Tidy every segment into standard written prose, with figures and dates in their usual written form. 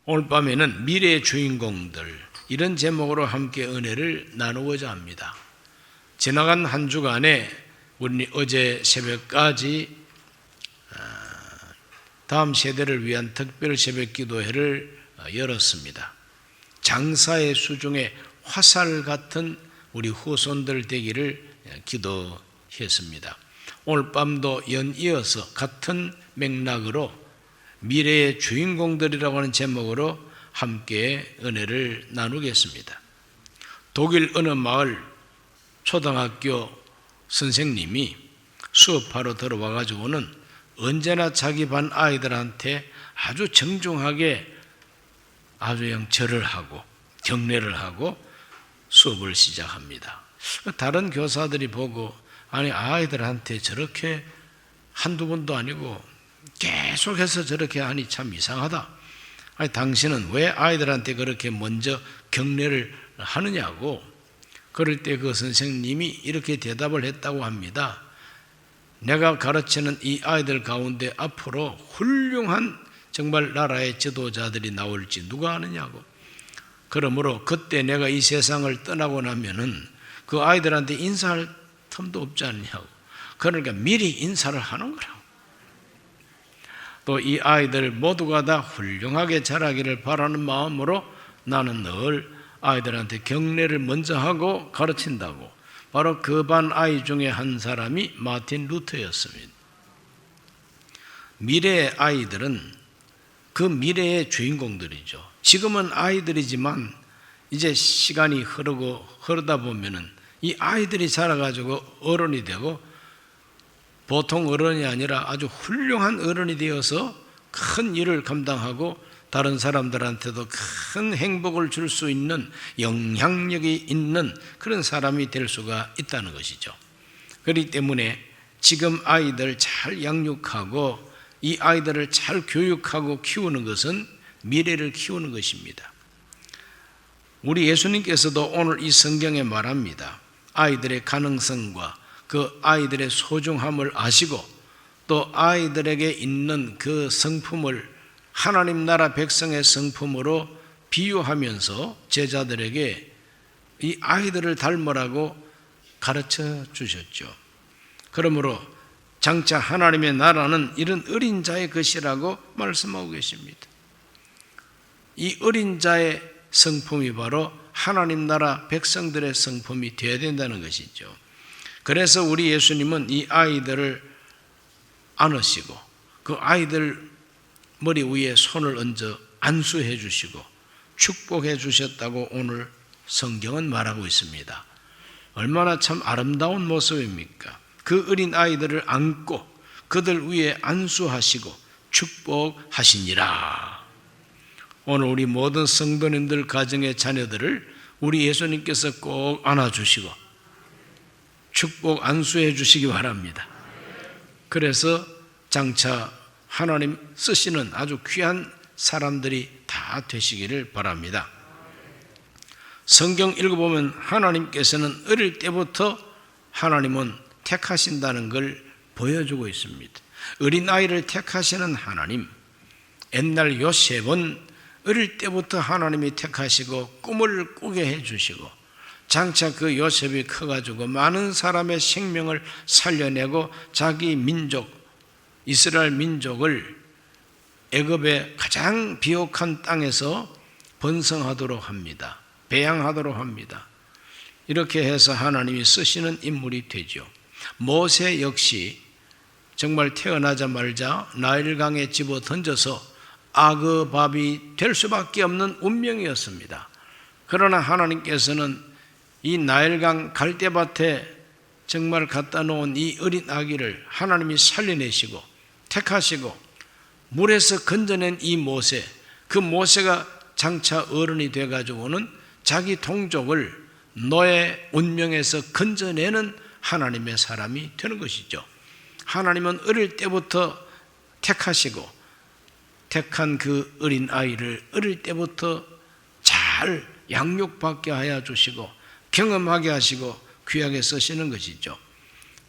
오늘 밤에는 미래의 주인공들, 이런 제목으로 함께 은혜를 나누고자 합니다. 지나간 한 주간에 우리 어제 새벽까지 다음 세대를 위한 특별 새벽 기도회를 열었습니다. 장사의 수중에 화살 같은 우리 후손들 되기를 기도했습니다. 오늘 밤도 연이어서 같은 맥락으로 미래의 주인공들이라고 하는 제목으로 함께 은혜를 나누겠습니다. 독일 어느 마을 초등학교 선생님이 수업하러 들어와가지고는 언제나 자기 반 아이들한테 아주 정중하게 아주 절을 하고 경례를 하고 수업을 시작합니다. 다른 교사들이 보고 아니 아이들한테 저렇게 한두 번도 아니고 계속해서 저렇게 하니 참 이상하다. 아니 당신은 왜 아이들한테 그렇게 먼저 경례를 하느냐고. 그럴 때 그 선생님이 이렇게 대답을 했다고 합니다. 내가 가르치는 이 아이들 가운데 앞으로 훌륭한 정말 나라의 지도자들이 나올지 누가 아느냐고. 그러므로 그때 내가 이 세상을 떠나고 나면은 그 아이들한테 인사할 틈도 없지 않냐고. 그러니까 미리 인사를 하는 거라고. 또 이 아이들 모두가 다 훌륭하게 자라기를 바라는 마음으로 나는 늘 아이들한테 경례를 먼저 하고 가르친다고. 바로 그 반 아이 중에 한 사람이 마틴 루터였습니다. 미래의 아이들은 그 미래의 주인공들이죠. 지금은 아이들이지만 이제 시간이 흐르다 보면은 이 아이들이 자라가지고 어른이 되고 보통 어른이 아니라 아주 훌륭한 어른이 되어서 큰 일을 감당하고 다른 사람들한테도 큰 행복을 줄 수 있는 영향력이 있는 그런 사람이 될 수가 있다는 것이죠. 그렇기 때문에 지금 아이들 잘 양육하고 이 아이들을 잘 교육하고 키우는 것은 미래를 키우는 것입니다. 우리 예수님께서도 오늘 이 성경에 말합니다. 아이들의 가능성과 그 아이들의 소중함을 아시고 또 아이들에게 있는 그 성품을 하나님 나라 백성의 성품으로 비유하면서 제자들에게 이 아이들을 닮으라고 가르쳐 주셨죠. 그러므로 장차 하나님의 나라는 이런 어린 자의 것이라고 말씀하고 계십니다. 이 어린 자의 성품이 바로 하나님 나라 백성들의 성품이 되어야 된다는 것이죠. 그래서 우리 예수님은 이 아이들을 안으시고 그 아이들 머리 위에 손을 얹어 안수해 주시고 축복해 주셨다고 오늘 성경은 말하고 있습니다. 얼마나 참 아름다운 모습입니까? 그 어린 아이들을 안고 그들 위에 안수하시고 축복하시니라. 오늘 우리 모든 성도님들 가정의 자녀들을 우리 예수님께서 꼭 안아주시고 축복 안수해 주시기 바랍니다. 그래서 장차 하나님 쓰시는 아주 귀한 사람들이 다 되시기를 바랍니다. 성경 읽어보면 하나님께서는 어릴 때부터 하나님은 택하신다는 걸 보여주고 있습니다. 어린아이를 택하시는 하나님, 옛날 요셉은 어릴 때부터 하나님이 택하시고 꿈을 꾸게 해주시고 장차 그 요셉이 커가지고 많은 사람의 생명을 살려내고 자기 민족 이스라엘 민족을 애굽의 가장 비옥한 땅에서 번성하도록 합니다. 배양하도록 합니다. 이렇게 해서 하나님이 쓰시는 인물이 되죠. 모세 역시 정말 태어나자마자 나일강에 집어 던져서 아그밥이 될 수밖에 없는 운명이었습니다. 그러나 하나님께서는 이 나일강 갈대밭에 정말 갖다 놓은 이 어린 아기를 하나님이 살려내시고 택하시고 물에서 건져낸 이 모세, 그 모세가 장차 어른이 돼가지고는 자기 동족을 노예 운명에서 건져내는 하나님의 사람이 되는 것이죠. 하나님은 어릴 때부터 택하시고 택한 그 어린 아이를 어릴 때부터 잘 양육받게 하여 주시고 경험하게 하시고 귀하게 쓰시는 것이죠.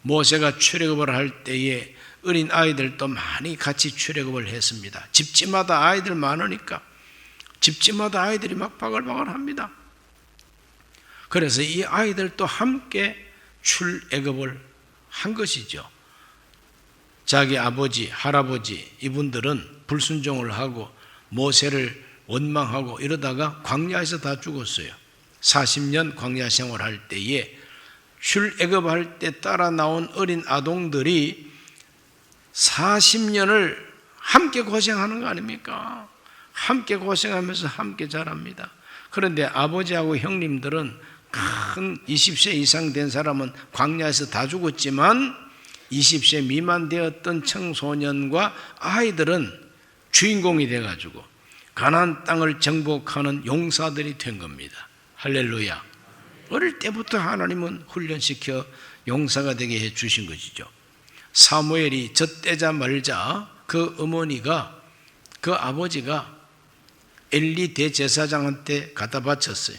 모세가 출애굽을 할 때에 어린 아이들도 많이 같이 출애굽을 했습니다. 집집마다 아이들 많으니까 집집마다 아이들이 막 바글바글합니다. 그래서 이 아이들도 함께 출애굽을 한 것이죠. 자기 아버지, 할아버지 이분들은 불순종을 하고 모세를 원망하고 이러다가 광야에서 다 죽었어요. 40년 광야 생활할 때에 출애굽할 때 따라 나온 어린 아동들이 40년을 함께 고생하는 거 아닙니까? 함께 고생하면서 함께 자랍니다. 그런데 아버지하고 형님들은 큰 20세 이상 된 사람은 광야에서 다 죽었지만 20세 미만 되었던 청소년과 아이들은 주인공이 돼가지고 가나안 땅을 정복하는 용사들이 된 겁니다. 할렐루야. 어릴 때부터 하나님은 훈련시켜 용사가 되게 해 주신 것이죠. 사무엘이 젖대자 말자 그 어머니가 그 아버지가 엘리 대제사장한테 갖다 바쳤어요.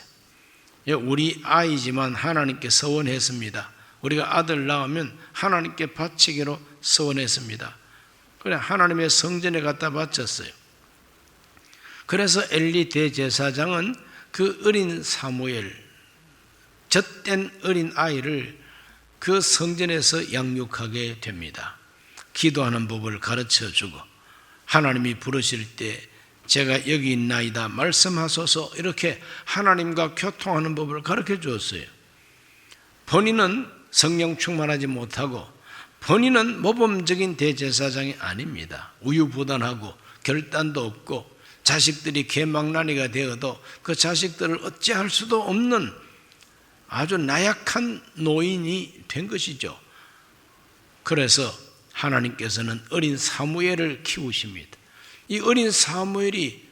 우리 아이지만 하나님께 서원했습니다. 우리가 아들 낳으면 하나님께 바치기로 서원했습니다. 그래 하나님의 성전에 갖다 바쳤어요. 그래서 엘리 대제사장은 그 어린 사무엘, 젖된 어린 아이를 그 성전에서 양육하게 됩니다. 기도하는 법을 가르쳐주고 하나님이 부르실 때 제가 여기 있나이다 말씀하소서 이렇게 하나님과 교통하는 법을 가르쳐 주었어요. 본인은 성령 충만하지 못하고 본인은 모범적인 대제사장이 아닙니다. 우유부단하고 결단도 없고 자식들이 개망나니가 되어도 그 자식들을 어찌할 수도 없는 아주 나약한 노인이 된 것이죠. 그래서 하나님께서는 어린 사무엘을 키우십니다. 이 어린 사무엘이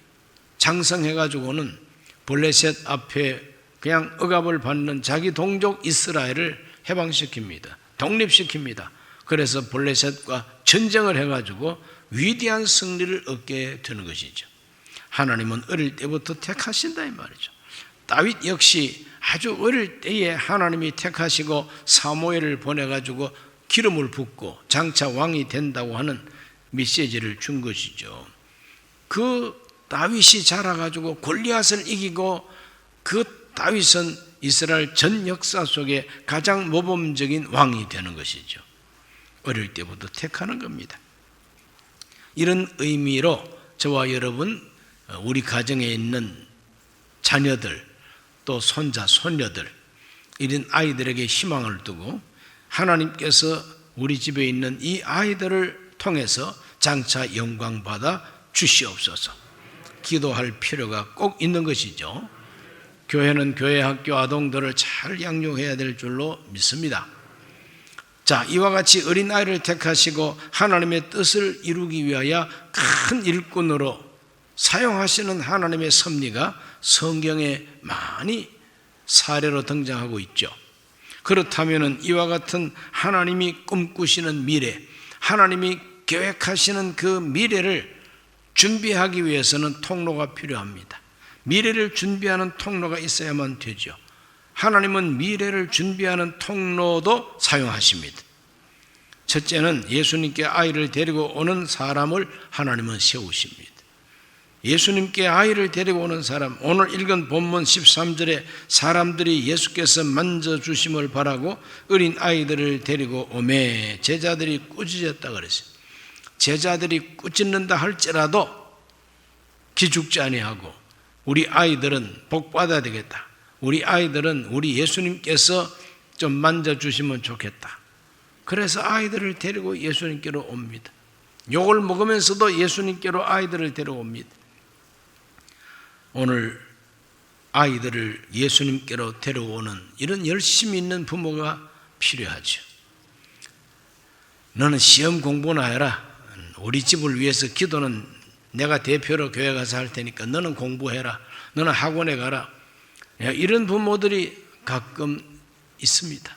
장성해가지고는 블레셋 앞에 그냥 억압을 받는 자기 동족 이스라엘을 해방시킵니다. 독립시킵니다. 그래서 블레셋과 전쟁을 해가지고 위대한 승리를 얻게 되는 것이죠. 하나님은 어릴 때부터 택하신다 이 말이죠. 다윗 역시 아주 어릴 때에 하나님이 택하시고 사무엘을 보내가지고 기름을 붓고 장차 왕이 된다고 하는 메시지를 준 것이죠. 그 다윗이 자라가지고 골리앗을 이기고 그 다윗은 이스라엘 전 역사 속에 가장 모범적인 왕이 되는 것이죠. 어릴 때부터 택하는 겁니다. 이런 의미로 저와 여러분 우리 가정에 있는 자녀들 또 손자 손녀들 이런 아이들에게 희망을 두고 하나님께서 우리 집에 있는 이 아이들을 통해서 장차 영광 받아 주시옵소서 기도할 필요가 꼭 있는 것이죠. 교회는 교회 학교 아동들을 잘 양육해야 될 줄로 믿습니다. 자, 이와 같이 어린아이를 택하시고 하나님의 뜻을 이루기 위하여 큰 일꾼으로 사용하시는 하나님의 섭리가 성경에 많이 사례로 등장하고 있죠. 그렇다면 이와 같은 하나님이 꿈꾸시는 미래, 하나님이 계획하시는 그 미래를 준비하기 위해서는 통로가 필요합니다. 미래를 준비하는 통로가 있어야만 되죠. 하나님은 미래를 준비하는 통로도 사용하십니다. 첫째는 예수님께 아이를 데리고 오는 사람을 하나님은 세우십니다. 예수님께 아이를 데리고 오는 사람, 오늘 읽은 본문 13절에 사람들이 예수께서 만져주심을 바라고 어린 아이들을 데리고 오매 제자들이 꾸짖었다 그랬어요. 제자들이 꾸짖는다 할지라도 기죽지 아니하고 우리 아이들은 복 받아야 되겠다. 우리 아이들은 우리 예수님께서 좀 만져주시면 좋겠다. 그래서 아이들을 데리고 예수님께로 옵니다. 욕을 먹으면서도 예수님께로 아이들을 데려옵니다. 오늘 아이들을 예수님께로 데려오는 이런 열심히 있는 부모가 필요하죠. 너는 시험 공부나 해라. 우리 집을 위해서 기도는 내가 대표로 교회 가서 할 테니까 너는 공부해라. 너는 학원에 가라. 이런 부모들이 가끔 있습니다.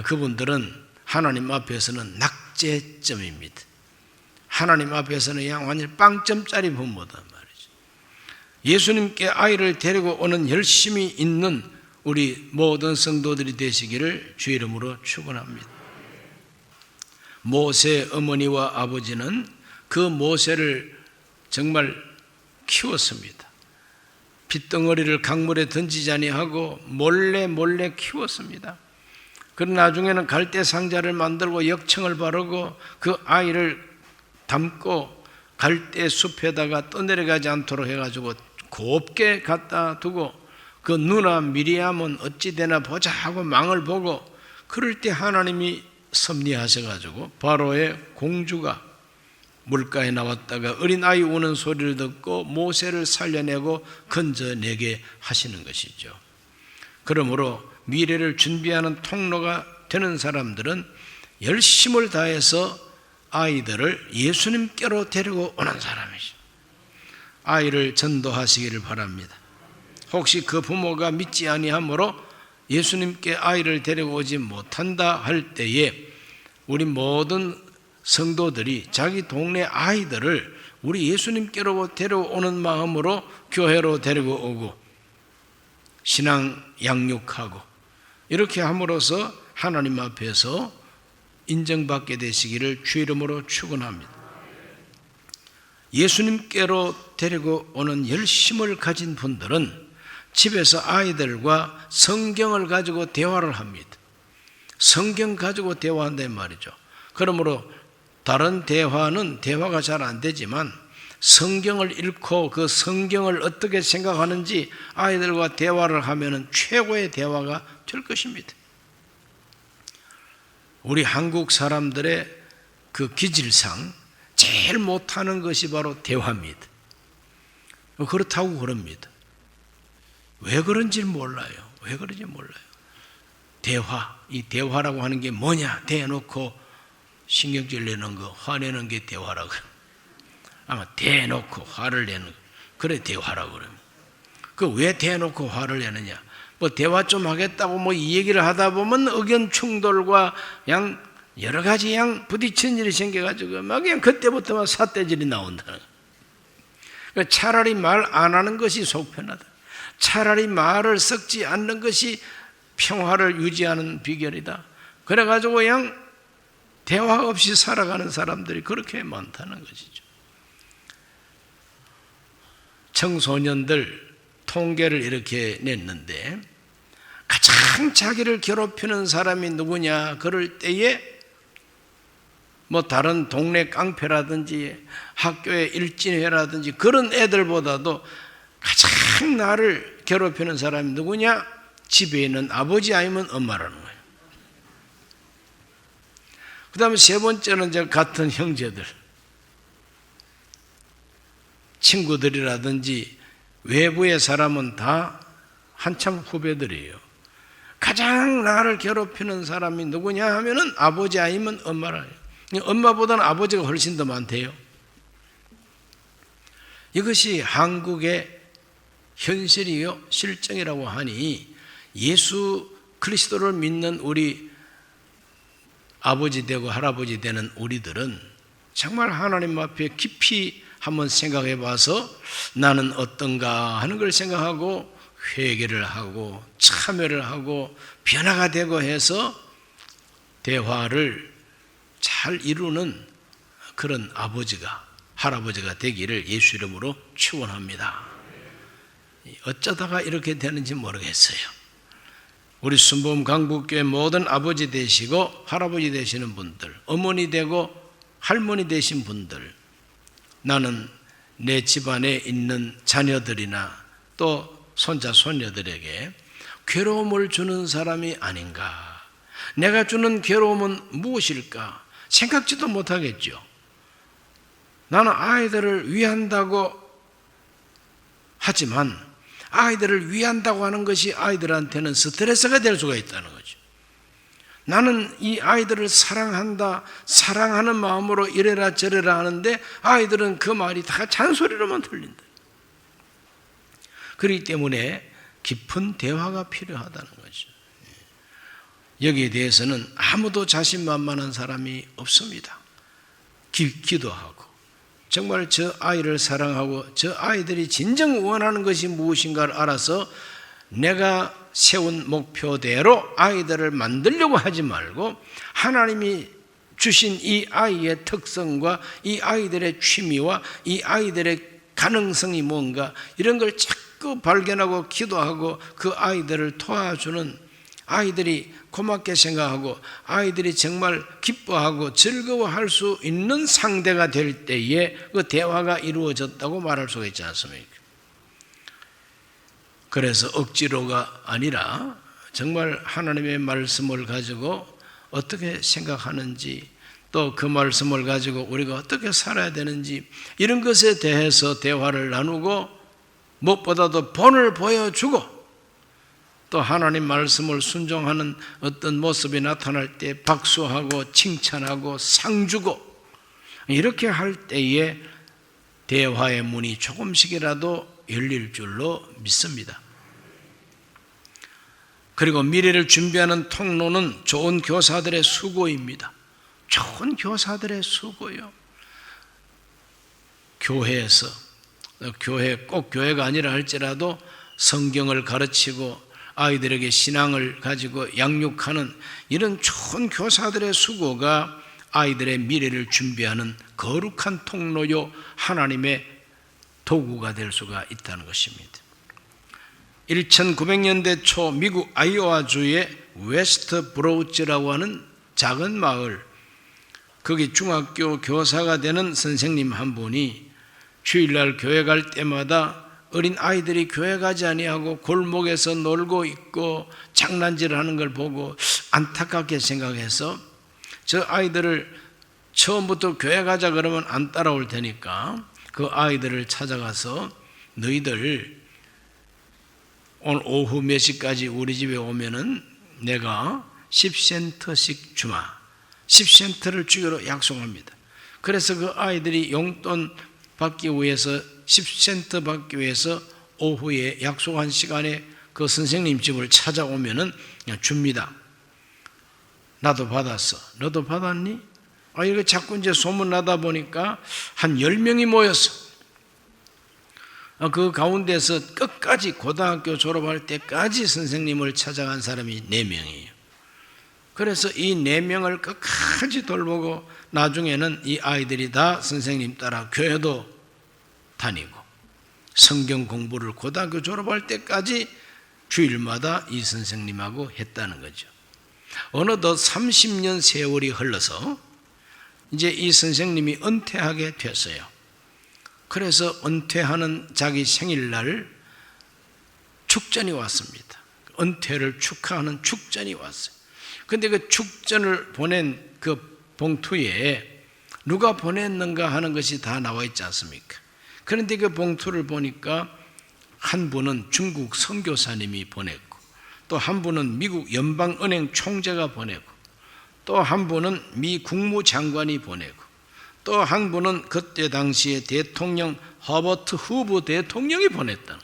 그분들은 하나님 앞에서는 낙제점입니다. 하나님 앞에서는 그냥 완전 빵점짜리 부모다 말이죠. 예수님께 아이를 데리고 오는 열심히 있는 우리 모든 성도들이 되시기를 주의 이름으로 축원합니다. 모세 어머니와 아버지는 그 모세를 정말 키웠습니다. 핏덩어리를 강물에 던지지 아니하고 몰래 키웠습니다. 그런 나중에는 갈대 상자를 만들고 역청을 바르고 그 아이를 담고 갈대 숲에다가 떠내려가지 않도록 해가지고 곱게 갖다 두고 그 누나 미리암은 어찌 되나 보자 하고 망을 보고, 그럴 때 하나님이 섭리하셔가지고 바로의 공주가 물가에 나왔다가 어린아이 우는 소리를 듣고 모세를 살려내고 건져내게 하시는 것이죠. 그러므로 미래를 준비하는 통로가 되는 사람들은 열심을 다해서 아이들을 예수님께로 데리고 오는 사람이죠. 아이를 전도하시기를 바랍니다. 혹시 그 부모가 믿지 아니하므로 예수님께 아이를 데리고 오지 못한다 할 때에 우리 모든 성도들이 자기 동네 아이들을 우리 예수님께로 데려오는 마음으로 교회로 데리고 오고 신앙 양육하고 이렇게 함으로써 하나님 앞에서 인정받게 되시기를 주 이름으로 축원합니다. 예수님께로 데리고 오는 열심을 가진 분들은 집에서 아이들과 성경을 가지고 대화를 합니다. 성경 가지고 대화한단 말이죠. 그러므로 다른 대화가 잘 안 되지만 성경을 읽고 그 성경을 어떻게 생각하는지 아이들과 대화를 하면 최고의 대화가 될 것입니다. 우리 한국 사람들의 그 기질상 제일 못하는 것이 바로 대화입니다. 그렇다고 그럽니다. 왜 그런지 몰라요. 이 대화라고 하는 게 뭐냐? 대놓고 신경질 내는 거, 화내는 게 대화라고 그래요. 아마 대놓고 화를 내는 거, 그래 대화라고 그래요. 그 왜 대놓고 화를 내느냐? 뭐 대화 좀 하겠다고 이 얘기를 하다 보면 의견 충돌과 여러 가지 부딪히는 일이 생겨가지고 그냥 그때부터 막 삿대질이 나온다는 거예요. 그러니까 차라리 말 안 하는 것이 속편하다. 차라리 말을 섞지 않는 것이 평화를 유지하는 비결이다. 그래가지고 그냥 대화 없이 살아가는 사람들이 그렇게 많다는 것이죠. 청소년들 통계를 이렇게 냈는데 가장 자기를 괴롭히는 사람이 누구냐? 그럴 때에 다른 동네 깡패라든지 학교의 일진회라든지 그런 애들보다도 가장 나를 괴롭히는 사람이 누구냐? 집에 있는 아버지 아니면 엄마라는 거예요. 그 다음에 세 번째는 이제 같은 형제들, 친구들이라든지 외부의 사람은 다 한참 후배들이에요. 가장 나를 괴롭히는 사람이 누구냐 하면은 아버지 아니면 엄마라. 엄마보다는 아버지가 훨씬 더 많대요. 이것이 한국의 현실이요 실정이라고 하니 예수 그리스도를 믿는 우리 아버지 되고 할아버지 되는 우리들은 정말 하나님 앞에 깊이 한번 생각해 봐서 나는 어떤가 하는 걸 생각하고 회개를 하고 참여를 하고 변화가 되고 해서 대화를 잘 이루는 그런 아버지가 할아버지가 되기를 예수 이름으로 축원합니다. 어쩌다가 이렇게 되는지 모르겠어요. 우리 순복음 강북교회 모든 아버지 되시고 할아버지 되시는 분들, 어머니 되고 할머니 되신 분들, 나는 내 집안에 있는 자녀들이나 또 손자 손녀들에게 괴로움을 주는 사람이 아닌가, 내가 주는 괴로움은 무엇일까 생각지도 못하겠죠. 나는 아이들을 위한다고 하지만 아이들을 위한다고 하는 것이 아이들한테는 스트레스가 될 수가 있다는 거죠. 나는 이 아이들을 사랑한다, 사랑하는 마음으로 이래라 저래라 하는데 아이들은 그 말이 다 잔소리로만 들린다. 그렇기 때문에 깊은 대화가 필요하다는 거죠. 여기에 대해서는 아무도 자신만만한 사람이 없습니다. 기도하고 정말 저 아이를 사랑하고 저 아이들이 진정 원하는 것이 무엇인가를 알아서 내가 세운 목표대로 아이들을 만들려고 하지 말고 하나님이 주신 이 아이의 특성과 이 아이들의 취미와 이 아이들의 가능성이 뭔가 이런 걸 자꾸 자꾸 발견하고 기도하고 그 아이들을 도와주는, 아이들이 고맙게 생각하고 아이들이 정말 기뻐하고 즐거워할 수 있는 상대가 될 때에 그 대화가 이루어졌다고 말할 수가 있지 않습니까? 그래서 억지로가 아니라 정말 하나님의 말씀을 가지고 어떻게 생각하는지, 또 그 말씀을 가지고 우리가 어떻게 살아야 되는지, 이런 것에 대해서 대화를 나누고, 무엇보다도 본을 보여주고, 또 하나님 말씀을 순종하는 어떤 모습이 나타날 때 박수하고 칭찬하고 상 주고, 이렇게 할 때에 대화의 문이 조금씩이라도 열릴 줄로 믿습니다. 그리고 미래를 준비하는 통로는 좋은 교사들의 수고입니다. 좋은 교사들의 수고요. 교회에서, 꼭 교회가 아니라 할지라도 성경을 가르치고 아이들에게 신앙을 가지고 양육하는 이런 좋은 교사들의 수고가 아이들의 미래를 준비하는 거룩한 통로요, 하나님의 도구가 될 수가 있다는 것입니다. 1900년대 초 미국 아이오와주의 웨스트 브로우치라고 하는 작은 마을, 거기 중학교 교사가 되는 선생님 한 분이 주일날 교회 갈 때마다 어린 아이들이 교회 가지 아니하고 골목에서 놀고 있고 장난질하는 걸 보고 안타깝게 생각해서 저 아이들을 처음부터 교회 가자 그러면 안 따라올 테니까 그 아이들을 찾아가서 너희들 오늘 오후 몇 시까지 우리 집에 오면은 내가 10센트씩 주마, 10센트를 주기로 약속합니다. 그래서 그 아이들이 용돈 받기 위해서, 10센트 받기 위해서 오후에 약속한 시간에 그 선생님 집을 찾아오면은 그냥 줍니다. 나도 받았어. 너도 받았니? 이거 자꾸 이제 소문나다 보니까 한 10명이 모였어. 그 가운데서 끝까지 고등학교 졸업할 때까지 선생님을 찾아간 사람이 4명이에요. 그래서 이 4명을 끝까지 돌보고 나중에는 이 아이들이 다 선생님 따라 교회도 다니고 성경 공부를 고등학교 졸업할 때까지 주일마다 이 선생님하고 했다는 거죠. 어느덧 30년 세월이 흘러서 이제 이 선생님이 은퇴하게 됐어요. 그래서 은퇴하는 자기 생일날 축전이 왔습니다. 은퇴를 축하하는 축전이 왔어요. 그런데 그 축전을 보낸 그 봉투에 누가 보냈는가 하는 것이 다 나와 있지 않습니까? 그런데 그 봉투를 보니까 한 분은 중국 선교사님이 보냈고, 또 한 분은 미국 연방은행 총재가 보내고, 또 한 분은 미 국무장관이 보내고, 또 한 분은 그때 당시에 대통령 허버트 후보 대통령이 보냈다.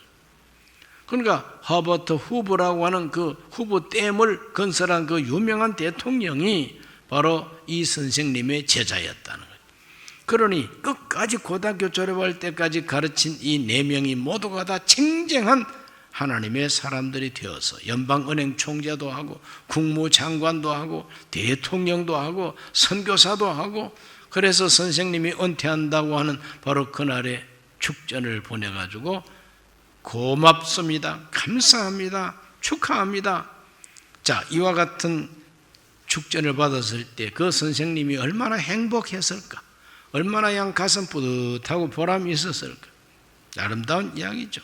그러니까 허버트 후보라고 하는 그 후보 댐을 건설한 그 유명한 대통령이 바로 이 선생님의 제자였다는 거예요. 그러니 끝까지 고등학교 졸업할 때까지 가르친 이 4명이 모두가 다 쟁쟁한 하나님의 사람들이 되어서 연방은행 총재도 하고 국무장관도 하고 대통령도 하고 선교사도 하고, 그래서 선생님이 은퇴한다고 하는 바로 그날에 축전을 보내가지고 고맙습니다, 감사합니다, 축하합니다. 자, 이와 같은 축전을 받았을 때 그 선생님이 얼마나 행복했을까, 얼마나 양 가슴 뿌듯하고 보람이 있었을까. 아름다운 이야기죠.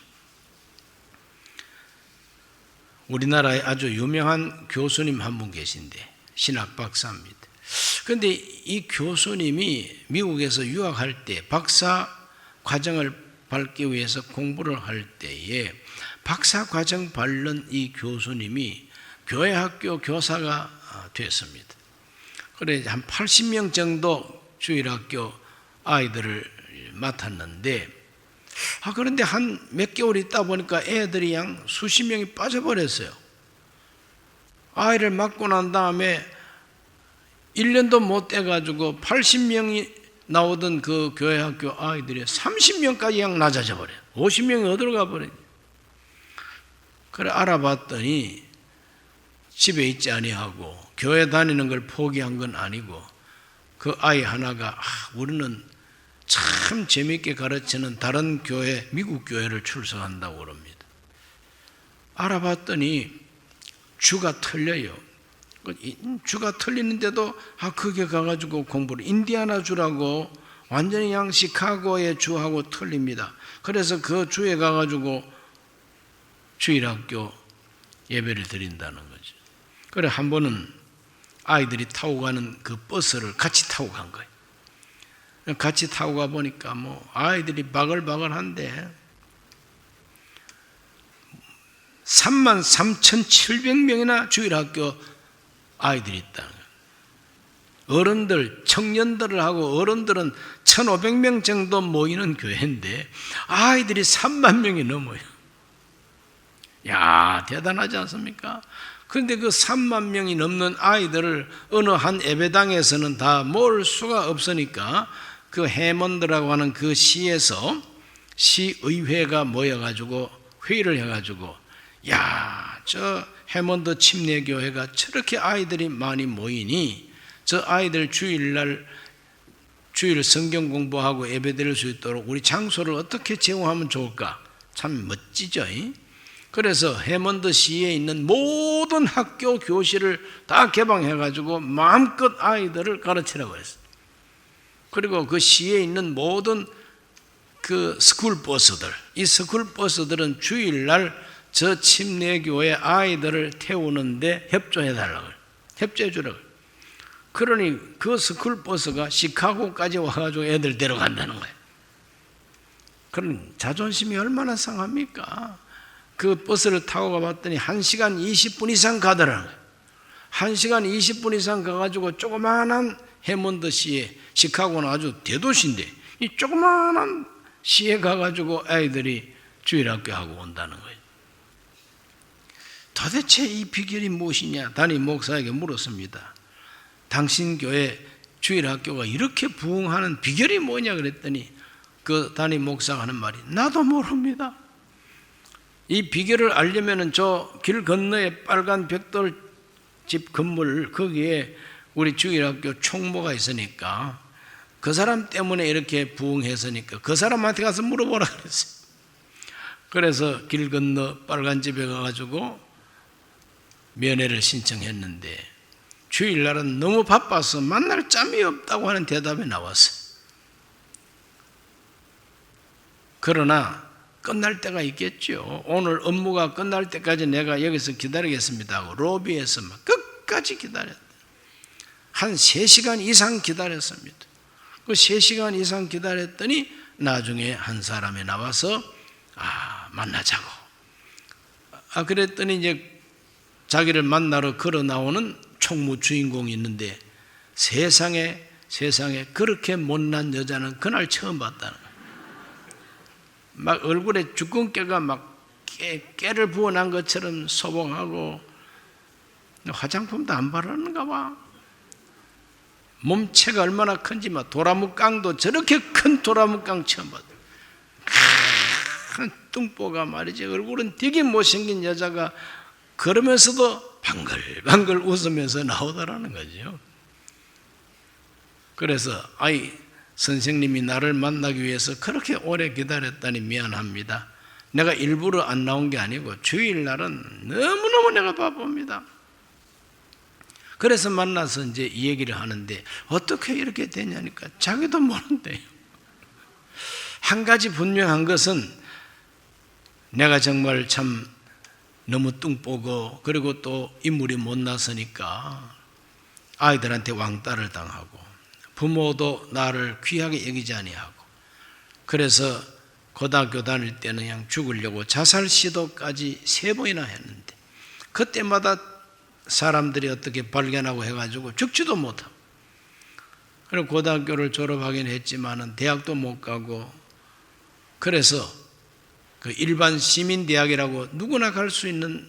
우리나라에 아주 유명한 교수님 한 분 계신데 신학 박사입니다. 그런데 이 교수님이 미국에서 유학할 때 박사 과정을 밟기 위해서 공부를 할 때에 박사 과정 밟는 이 교수님이 교회 학교 교사가 됐습니다. 그래 한 80명 정도 주일학교 아이들을 맡았는데, 그런데 한 몇 개월 있다 보니까 애들이 양 수십 명이 빠져버렸어요. 아이를 맡고 난 다음에 1년도 못 돼가지고 80명이 나오던 그 교회 학교 아이들이 30명까지 양 낮아져 버려요. 50명이 어디로 가버려요. 그래 알아봤더니 집에 있지 아니하고 교회 다니는 걸 포기한 건 아니고, 그 아이 하나가 우리는 참 재미있게 가르치는 다른 교회, 미국 교회를 출석한다고 그럽니다. 알아봤더니 주가 틀려요. 주가 틀리는데도 거기에 가가지고 공부를, 인디아나 주라고 완전히 그냥 시카고의 주하고 틀립니다. 그래서 그 주에 가가지고 주일학교 예배를 드린다는 거죠. 그래 한 번은 아이들이 타고 가는 그 버스를 같이 타고 간 거예요. 같이 타고 가 보니까 아이들이 바글바글한데 33,700명이나 주일학교 아이들이 있다는 거예요. 어른들, 청년들을 하고 어른들은 1,500명 정도 모이는 교회인데 아이들이 3만 명이 넘어요. 야, 대단하지 않습니까? 그런데 그 3만 명이 넘는 아이들을 어느 한 예배당에서는 다 모을 수가 없으니까 그 해먼드라고 하는 그 시에서 시의회가 모여가지고 회의를 해가지고, 야, 저 해먼드 침례교회가 저렇게 아이들이 많이 모이니 저 아이들 주일 성경 공부하고 예배 드릴 수 있도록 우리 장소를 어떻게 제공하면 좋을까? 참 멋지죠? 그래서 해먼드 시에 있는 모든 학교 교실을 다 개방해가지고 마음껏 아이들을 가르치라고 했어요. 그리고 그 시에 있는 모든 그 스쿨 버스들, 이 스쿨 버스들은 주일날 저 침례교회 아이들을 태우는데 협조해달라고, 협조해주라고. 그러니 그 스쿨 버스가 시카고까지 와가지고 애들 데려간다는 거예요. 그럼 자존심이 얼마나 상합니까? 그 버스를 타고 가봤더니 1시간 20분 이상 가더라는 거예요. 1시간 20분 이상 가가지고 조그마한 해먼드 시에, 시카고는 아주 대도시인데 이 조그마한 시에 가가지고 아이들이 주일학교 하고 온다는 거예요. 도대체 이 비결이 무엇이냐? 담임 목사에게 물었습니다. 당신 교회 주일학교가 이렇게 부흥하는 비결이 뭐냐 그랬더니 그 담임 목사가 하는 말이, 나도 모릅니다. 이 비결을 알려면은 저 길 건너에 빨간 벽돌 집 건물 거기에 우리 주일학교 총무가 있으니까 그 사람 때문에 이렇게 부흥했으니까 그 사람한테 가서 물어보라 그랬어요. 그래서 길 건너 빨간 집에 가가지고 면회를 신청했는데 주일날은 너무 바빠서 만날 짬이 없다고 하는 대답이 나왔어요. 그러나 끝날 때가 있겠죠. 오늘 업무가 끝날 때까지 내가 여기서 기다리겠습니다 하고 로비에서 막 끝까지 기다렸다. 한 3시간 이상 기다렸습니다. 그 3시간 이상 기다렸더니 나중에 한 사람이 나와서 만나자고. 그랬더니 이제 자기를 만나러 걸어 나오는 총무 주인공이 있는데 세상에 그렇게 못난 여자는 그날 처음 봤다는 거예요. 막 얼굴에 주근깨가 막 깨를 부어난 것처럼 소봉하고 화장품도 안 바르는가 봐. 몸체가 얼마나 큰지 막 도라묵깡도 저렇게 큰 도라묵깡 처음 봤다. 큰 뚱보가 말이지 얼굴은 되게 못생긴 여자가 그러면서도 방글방글 웃으면서 나오더라는 거죠. 그래서 선생님이 나를 만나기 위해서 그렇게 오래 기다렸다니 미안합니다. 내가 일부러 안 나온 게 아니고 주일날은 너무너무 내가 바쁩니다. 그래서 만나서 이제 이 얘기를 하는데 어떻게 이렇게 되냐니까 자기도 모른대요. 한 가지 분명한 것은 내가 정말 참 너무 뚱보고 그리고 또 인물이 못나서니까 아이들한테 왕따를 당하고 부모도 나를 귀하게 여기지 아니하고 그래서 고등학교 다닐 때는 그냥 죽으려고 자살 시도까지 3번이나 했는데 그때마다 사람들이 어떻게 발견하고 해가지고 죽지도 못하고 그리고 고등학교를 졸업하긴 했지만은 대학도 못 가고 그래서 그 일반 시민대학이라고 누구나 갈 수 있는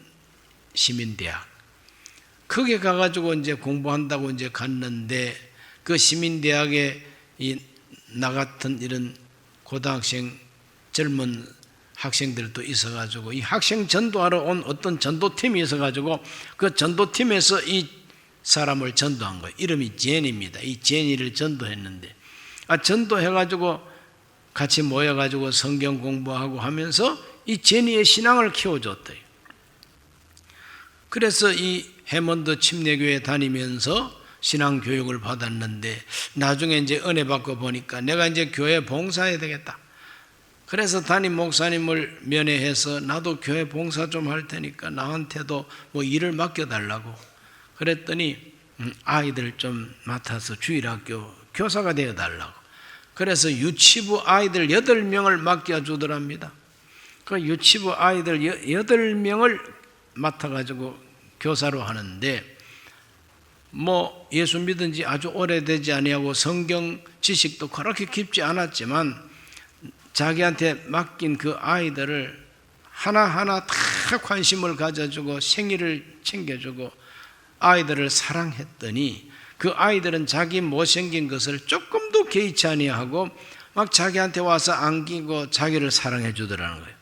시민대학 거기에 가가지고 이제 공부한다고 이제 갔는데 그 시민대학에 나 같은 이런 고등학생 젊은 학생들도 있어가지고 이 학생 전도하러 온 어떤 전도팀이 있어가지고 그 전도팀에서 이 사람을 전도한 거예요. 이름이 제니입니다. 이 제니를 전도했는데 전도해가지고 같이 모여가지고 성경 공부하고 하면서 이 제니의 신앙을 키워줬대요. 그래서 이 해먼드 침례교회 다니면서 신앙 교육을 받았는데 나중에 이제 은혜 받고 보니까 내가 이제 교회 봉사해야 되겠다. 그래서 담임 목사님을 면회해서 나도 교회 봉사 좀 할 테니까 나한테도 뭐 일을 맡겨달라고 그랬더니 아이들 좀 맡아서 주일학교 교사가 되어달라고. 그래서 유치부 아이들 8명을 맡겨주더랍니다. 그 유치부 아이들 8명을 맡아가지고 교사로 하는데 뭐 예수 믿은 지 아주 오래되지 아니하고 성경 지식도 그렇게 깊지 않았지만 자기한테 맡긴 그 아이들을 하나하나 다 관심을 가져주고 생일을 챙겨주고 아이들을 사랑했더니 그 아이들은 자기 못생긴 것을 조금도 개의치 아니하고 막 자기한테 와서 안기고 자기를 사랑해 주더라는 거예요.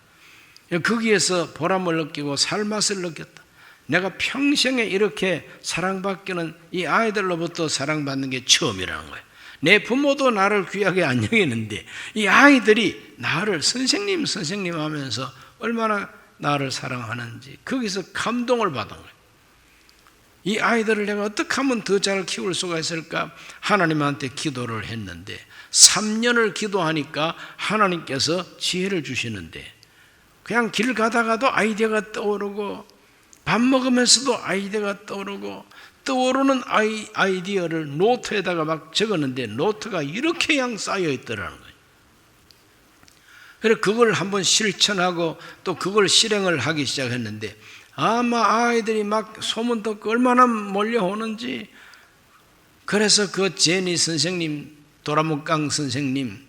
거기에서 보람을 느끼고 살맛을 느꼈다. 내가 평생에 이렇게 사랑받기는 이 아이들로부터 사랑받는 게 처음이라는 거예요. 내 부모도 나를 귀하게 안 여기는데 이 아이들이 나를 선생님 하면서 얼마나 나를 사랑하는지 거기서 감동을 받은 거예요. 이 아이들을 내가 어떻게 하면 더 잘 키울 수가 있을까? 하나님한테 기도를 했는데 3년을 기도하니까 하나님께서 지혜를 주시는데 그냥 길 가다가도 아이디어가 떠오르고 밥 먹으면서도 아이디어가 떠오르는 아이디어를 노트에다가 막 적었는데 노트가 이렇게 양 쌓여 있더라는 거예요. 그래서 그걸 한번 실천하고 또 그걸 실행을 하기 시작했는데 아마 아이들이 막 소문 듣고 얼마나 몰려오는지. 그래서 그 제니 선생님, 도라묵강 선생님,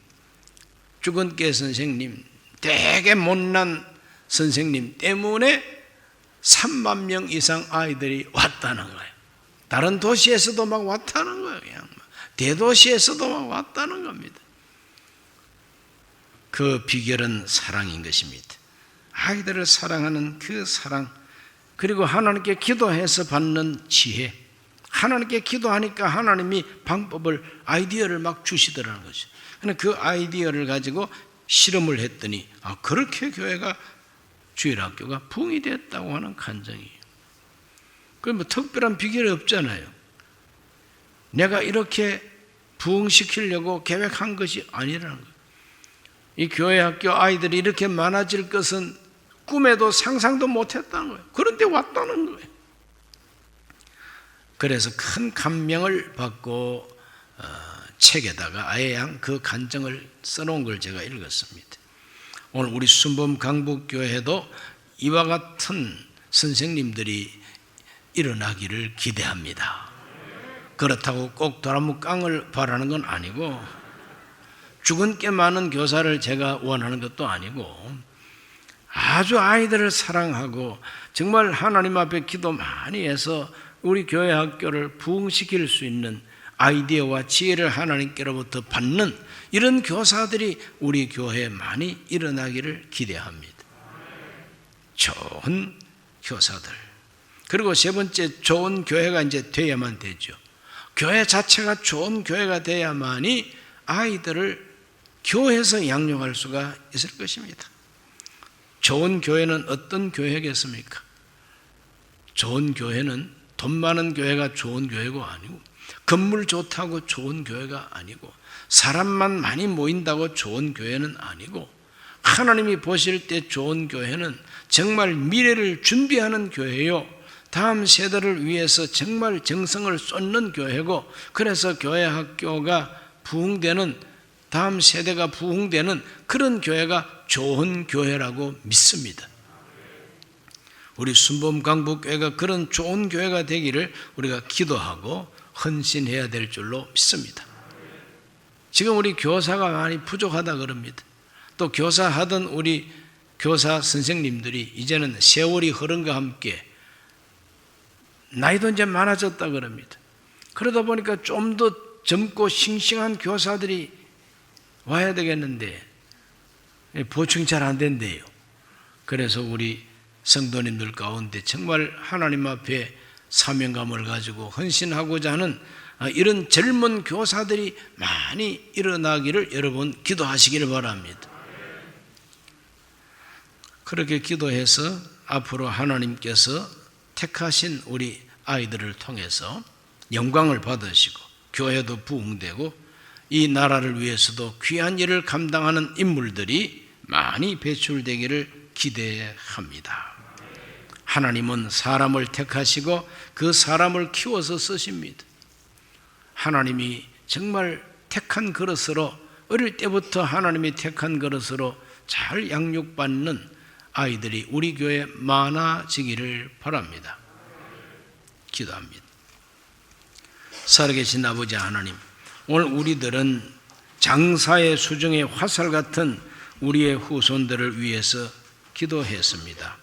주근깨 선생님, 되게 못난 선생님 때문에 3만 명 이상 아이들이 왔다는 거예요. 다른 도시에서도 막 왔다는 거예요. 그냥 대도시에서도 막 왔다는 겁니다. 그 비결은 사랑인 것입니다. 아이들을 사랑하는 그 사랑, 그리고 하나님께 기도해서 받는 지혜. 하나님께 기도하니까 하나님이 방법을, 아이디어를 막 주시더라는 거죠. 그 아이디어를 가지고 실험을 했더니 그렇게 교회가, 주일학교가 부흥이 됐다고 하는 간증이에요. 그 뭐 특별한 비결이 없잖아요. 내가 이렇게 부흥시키려고 계획한 것이 아니라는 거예요. 이 교회 학교 아이들이 이렇게 많아질 것은 꿈에도 상상도 못했다는 거예요. 그런데 왔다는 거예요. 그래서 큰 감명을 받고 책에다가 아예 그 간증을 써놓은 걸 제가 읽었습니다. 오늘 우리 순범 강북교회도 이와 같은 선생님들이 일어나기를 기대합니다. 그렇다고 꼭 도라묵강을 바라는 건 아니고 죽은 꽤 많은 교사를 제가 원하는 것도 아니고 아주 아이들을 사랑하고 정말 하나님 앞에 기도 많이 해서 우리 교회 학교를 부흥시킬 수 있는 아이디어와 지혜를 하나님께로부터 받는 이런 교사들이 우리 교회에 많이 일어나기를 기대합니다. 좋은 교사들. 그리고 세 번째, 좋은 교회가 이제 돼야만 되죠. 교회 자체가 좋은 교회가 돼야만이 아이들을 교회에서 양육할 수가 있을 것입니다. 좋은 교회는 어떤 교회겠습니까? 좋은 교회는 돈 많은 교회가 좋은 교회가 아니고, 건물 좋다고 좋은 교회가 아니고, 사람만 많이 모인다고 좋은 교회는 아니고, 하나님이 보실 때 좋은 교회는 정말 미래를 준비하는 교회요, 다음 세대를 위해서 정말 정성을 쏟는 교회고, 그래서 교회 학교가 부흥되는, 다음 세대가 부흥되는 그런 교회가 좋은 교회라고 믿습니다. 우리 순범 강북교회가 그런 좋은 교회가 되기를 우리가 기도하고 헌신해야 될 줄로 믿습니다. 지금 우리 교사가 많이 부족하다 그럽니다. 또 교사하던 우리 교사 선생님들이 이제는 세월이 흐름과 함께 나이도 이제 많아졌다 그럽니다. 그러다 보니까 좀 더 젊고 싱싱한 교사들이 와야 되겠는데 보충이 잘 안 된대요. 그래서 우리 성도님들 가운데 정말 하나님 앞에 사명감을 가지고 헌신하고자 하는 이런 젊은 교사들이 많이 일어나기를 여러분 기도하시기를 바랍니다. 그렇게 기도해서 앞으로 하나님께서 택하신 우리 아이들을 통해서 영광을 받으시고 교회도 부흥되고 이 나라를 위해서도 귀한 일을 감당하는 인물들이 많이 배출되기를 기대합니다. 하나님은 사람을 택하시고 그 사람을 키워서 쓰십니다. 하나님이 정말 택한 그릇으로, 어릴 때부터 하나님이 택한 그릇으로 잘 양육받는 아이들이 우리 교회에 많아지기를 바랍니다. 기도합니다. 살아계신 아버지 하나님, 오늘 우리들은 장사의 수중의 화살 같은 우리의 후손들을 위해서 기도했습니다.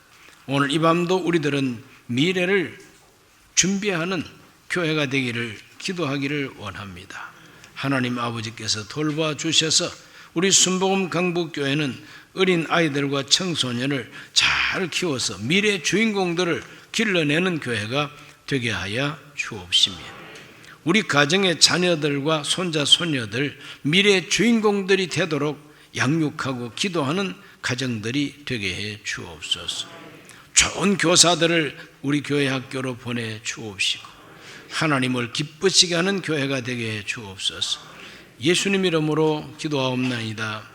오늘 이 밤도 우리들은 미래를 준비하는 교회가 되기를 기도하기를 원합니다. 하나님 아버지께서 돌봐주셔서 우리 순복음 강북교회는 어린 아이들과 청소년을 잘 키워서 미래 주인공들을 길러내는 교회가 되게 하여 주옵시며, 우리 가정의 자녀들과 손자 손녀들 미래 주인공들이 되도록 양육하고 기도하는 가정들이 되게 해 주옵소서. 좋은 교사들을 우리 교회 학교로 보내 주옵시고 하나님을 기쁘시게 하는 교회가 되게 해 주옵소서. 예수님 이름으로 기도하옵나이다.